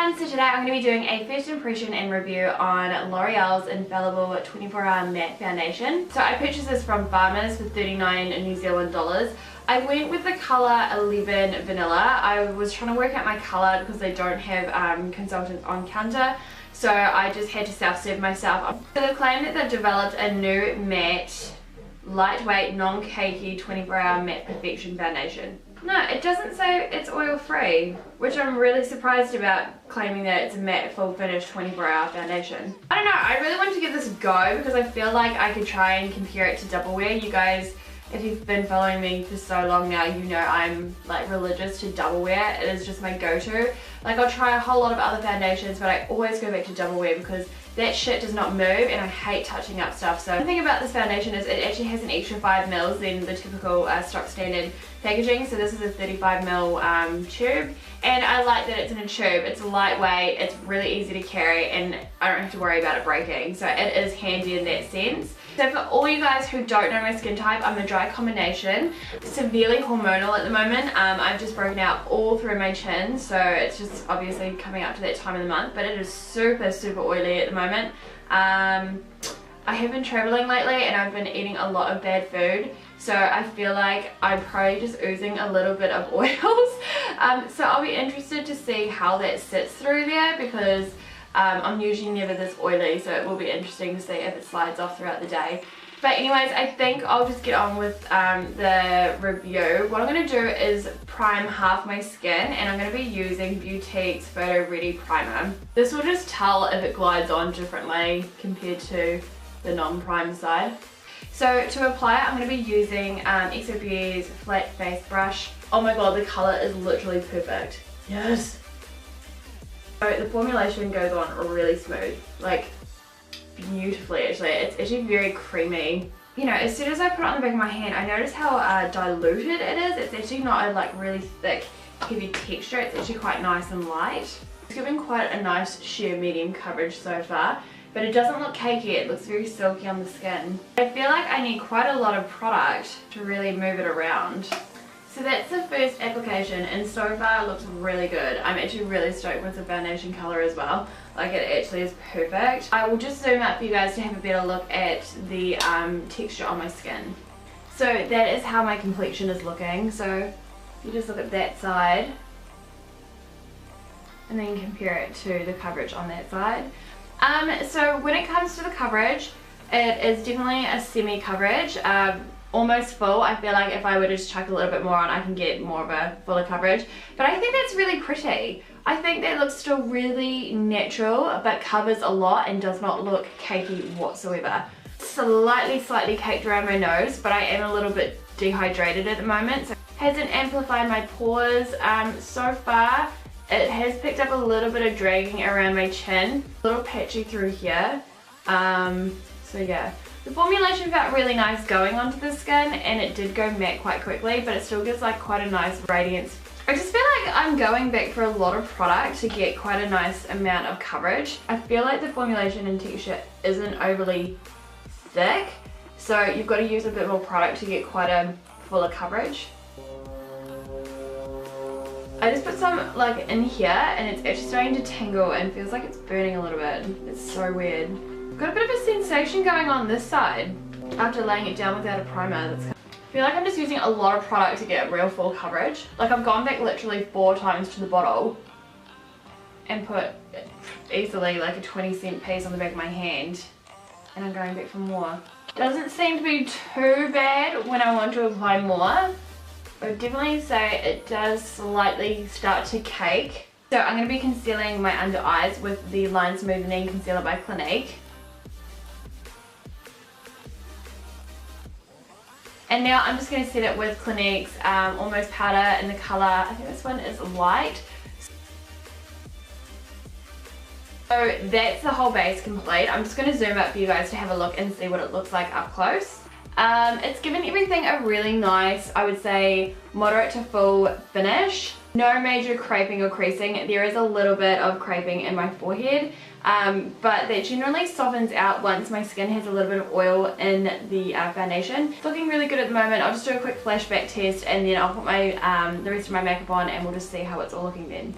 everyone, so today I'm going to be doing a first impression and review on L'Oreal's Infallible 24-Hour Matte Foundation. So I purchased this from Farmers for 39 New Zealand dollars. I went with the colour 11 Vanilla. I was trying to work out my colour because they don't have consultants on counter, so I just had to self-serve myself. So they claim that they've developed a new matte, lightweight, non-cakey 24-hour matte perfection foundation. No, it doesn't say it's oil-free, which I'm really surprised about, claiming that it's a matte full finish 24-hour foundation. I don't know, I really wanted to give this a go because I feel like I could try and compare it to Double Wear. You guys, if you've been following me for so long now, you know I'm like religious to Double Wear. It is just my go-to. Like, I'll try a whole lot of other foundations, but I always go back to Double Wear because that shit does not move and I hate touching up stuff. So the thing about this foundation is it actually has an extra 5 mils than the typical stock standard packaging. So this is a 35 mil tube, and I like that it's in a tube. It's lightweight, it's really easy to carry, and I don't have to worry about it breaking. So it is handy in that sense. So for all you guys who don't know my skin type, I'm a dry combination, severely hormonal at the moment. I've just broken out all through my chin, so it's just obviously coming up to that time of the month, but it is super oily at the moment. I have been traveling lately and I've been eating a lot of bad food, so I feel like I'm probably just oozing a little bit of oils. So I'll be interested to see how that sits through there, because I'm usually never this oily, so it will be interesting to see if it slides off throughout the day. But anyways, I think I'll just get on with the review. What I'm going to do is prime half my skin, and I'm going to be using Beautique's Photo Ready Primer. This will just tell if it glides on differently compared to the non-prime side. So to apply it, I'm going to be using XOP's Flat Face Brush. Oh my god, the colour is literally perfect. Yes! So the formulation goes on really smooth, like beautifully actually. It's actually very creamy. You know, as soon as I put it on the back of my hand, I notice how diluted it is. It's actually not a like really thick, heavy texture. It's actually quite nice and light. It's giving quite a nice sheer medium coverage so far, but it doesn't look cakey. It looks very silky on the skin. I feel like I need quite a lot of product to really move it around. So that's the first application, and so far it looks really good. I'm actually really stoked with the foundation colour as well. Like, it actually is perfect. I will just zoom up for you guys to have a better look at the texture on my skin. So that is how my complexion is looking. So you just look at that side and then compare it to the coverage on that side. So when it comes to the coverage, it is definitely a semi coverage. Almost full. I feel like if I were to just chuck a little bit more on, I can get more of a fuller coverage. But I think that's really pretty. I think that looks still really natural, but covers a lot and does not look cakey whatsoever. Slightly caked around my nose, but I am a little bit dehydrated at the moment, so it hasn't amplified my pores. So far, it has picked up a little bit of dragging around my chin, a little patchy through here. So yeah. The formulation felt really nice going onto the skin, and it did go matte quite quickly, but it still gives like quite a nice radiance. I just feel like I'm going back for a lot of product to get quite a nice amount of coverage. I feel like the formulation and texture isn't overly thick, so you've got to use a bit more product to get quite a fuller coverage. I just put some like in here, and it's actually starting to tingle and feels like it's burning a little bit. It's so weird. Got a bit of a sensation going on this side after laying it down without a primer. I feel like I'm just using a lot of product to get real full coverage. Like, I've gone back literally 4 times to the bottle and put easily like a 20-cent piece on the back of my hand, and I'm going back for more. Doesn't seem to be too bad when I want to apply more. I would definitely say it does slightly start to cake. So I'm going to be concealing my under eyes with the Line Smoothing Concealer by Clinique. And now I'm just going to set it with Clinique's Almost Powder in the colour, I think this one is light. So that's the whole base complete. I'm just going to zoom up for you guys to have a look and see what it looks like up close. It's given everything a really nice, I would say, moderate to full finish. No major creping or creasing. There is a little bit of creping in my forehead, but that generally softens out once my skin has a little bit of oil in the foundation. It's looking really good at the moment. I'll just do a quick flashback test and then I'll put my the rest of my makeup on and we'll just see how it's all looking then.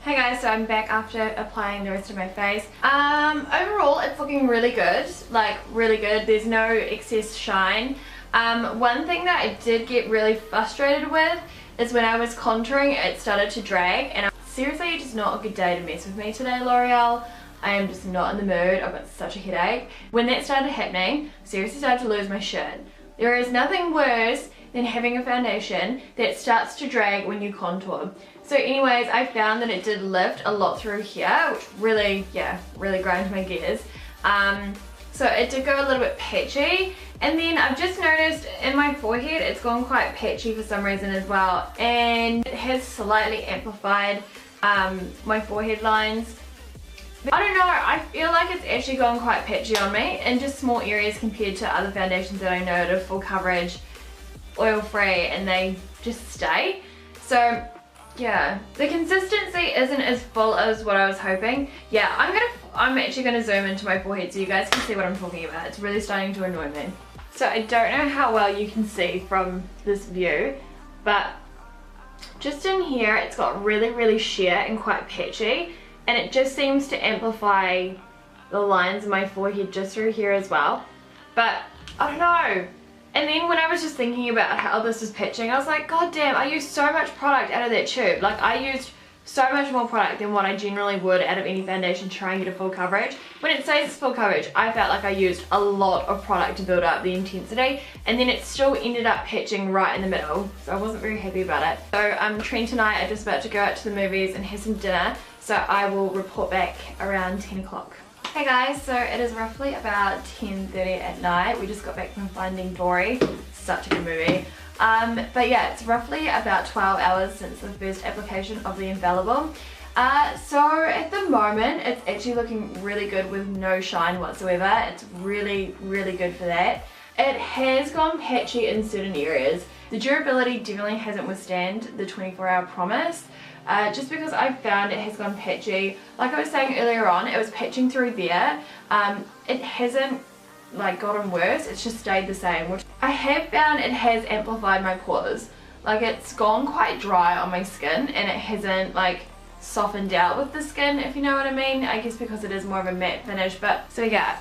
Hey guys, so I'm back after applying the rest of my face. Overall it's looking really good, like really good. There's no excess shine. One thing that I did get really frustrated with is when I was contouring it started to drag, and seriously it's just not a good day to mess with me today, L'Oreal. I am just not in the mood. I've got such a headache. When that started happening, I seriously started to lose my shit. There is nothing worse than having a foundation that starts to drag when you contour. So anyways, I found that it did lift a lot through here, which really, yeah, really grinds my gears. So it did go a little bit patchy. And then I've just noticed in my forehead, it's gone quite patchy for some reason as well. And it has slightly amplified my forehead lines. I don't know, I feel like it's actually gone quite patchy on me in just small areas compared to other foundations that I know that are full coverage, oil free, and they just stay. So yeah, the consistency isn't as full as what I was hoping. Yeah, I'm actually gonna zoom into my forehead so you guys can see what I'm talking about. It's really starting to annoy me. So I don't know how well you can see from this view, but just in here it's got really, really sheer and quite patchy. And it just seems to amplify the lines in my forehead just through here as well. But I don't know. And then when I was just thinking about how this is pitching, I was like, God damn, I used so much product out of that tube. Like I used so much more product than what I generally would out of any foundation to try and get a full coverage. When it says it's full coverage, I felt like I used a lot of product to build up the intensity, and then it still ended up pitching right in the middle. So I wasn't very happy about it. So Trent and I are just about to go out to the movies and have some dinner. So I will report back around 10 o'clock. Hey guys, so it is roughly about 10:30 at night. We just got back from Finding Dory. Such a good movie. But yeah, it's roughly about 12 hours since the first application of the Infallible. So at the moment, it's actually looking really good with no shine whatsoever. It's really, really good for that. It has gone patchy in certain areas. The durability definitely hasn't withstood the 24-hour promise. Just because I found it has gone patchy. Like I was saying earlier on, it was patching through there. It hasn't like gotten worse, it's just stayed the same, which I have found it has amplified my pores. Like it's gone quite dry on my skin and it hasn't like softened out with the skin, if you know what I mean. I guess because it is more of a matte finish. But so yeah,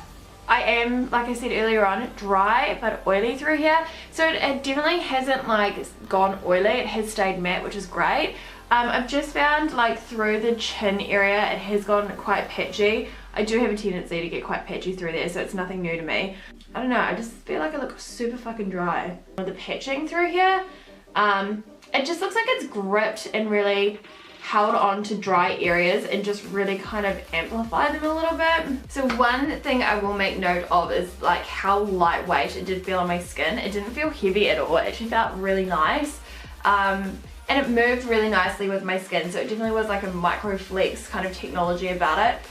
I am, like I said earlier on, dry but oily through here. So it definitely hasn't like gone oily, it has stayed matte, which is great. I've just found like through the chin area it has gone quite patchy. I do have a tendency to get quite patchy through there, so it's nothing new to me. I don't know, I just feel like it looks super fucking dry. The patching through here, it just looks like it's gripped and really held on to dry areas and just really kind of amplified them a little bit. So one thing I will make note of is like how lightweight it did feel on my skin. It didn't feel heavy at all, it actually felt really nice. And it moved really nicely with my skin, so it definitely was like a micro flex kind of technology about it.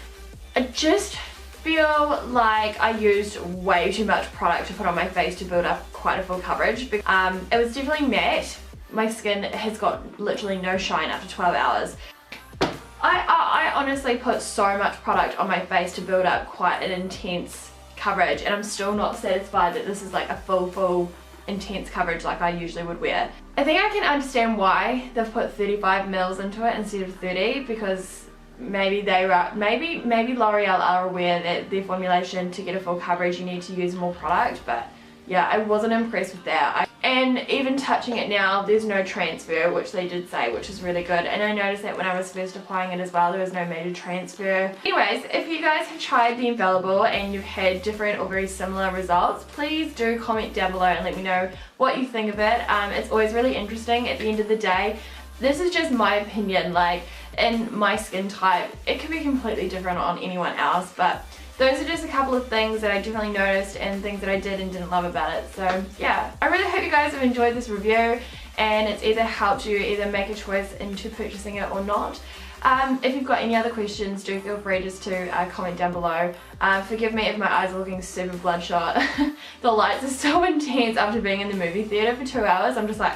I just feel like I used way too much product to put on my face to build up quite a full coverage. It was definitely matte. My skin has got literally no shine after 12 hours. I honestly put so much product on my face to build up quite an intense coverage, and I'm still not satisfied that this is like a full intense coverage like I usually would wear. I think I can understand why they've put 35 mils into it instead of 30, because maybe L'Oreal are aware that their formulation, to get a full coverage you need to use more product. But yeah, I wasn't impressed with that. And even touching it now, there's no transfer, which they did say, which is really good. And I noticed that when I was first applying it as well, there was no major transfer. Anyways, if you guys have tried the Infallible and you've had different or very similar results, please do comment down below and let me know what you think of it. It's always really interesting. At the end of the day, this is just my opinion. Like, in my skin type, it could be completely different on anyone else, but those are just a couple of things that I definitely noticed and things that I did and didn't love about it. So yeah, I really hope you guys have enjoyed this review and it's either helped you either make a choice into purchasing it or not. If you've got any other questions, do feel free just to comment down below. Forgive me if my eyes are looking super bloodshot. The lights are so intense after being in the movie theatre for 2 hours. I'm just like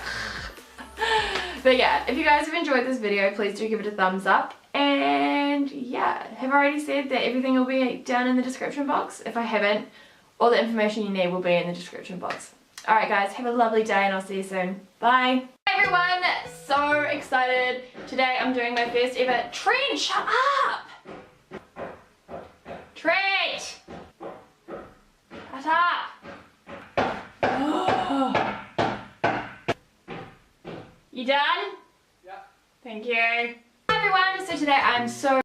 but yeah, if you guys have enjoyed this video, please do give it a thumbs up. And yeah, have I already said that everything will be down in the description box? If I haven't, all the information you need will be in the description box. Alright guys, have a lovely day and I'll see you soon. Bye. Hey everyone, so excited. Today I'm doing my first ever Trent, shut up! Trent! Shut up! You done? Yeah. Thank you. Hi everyone, so today I'm so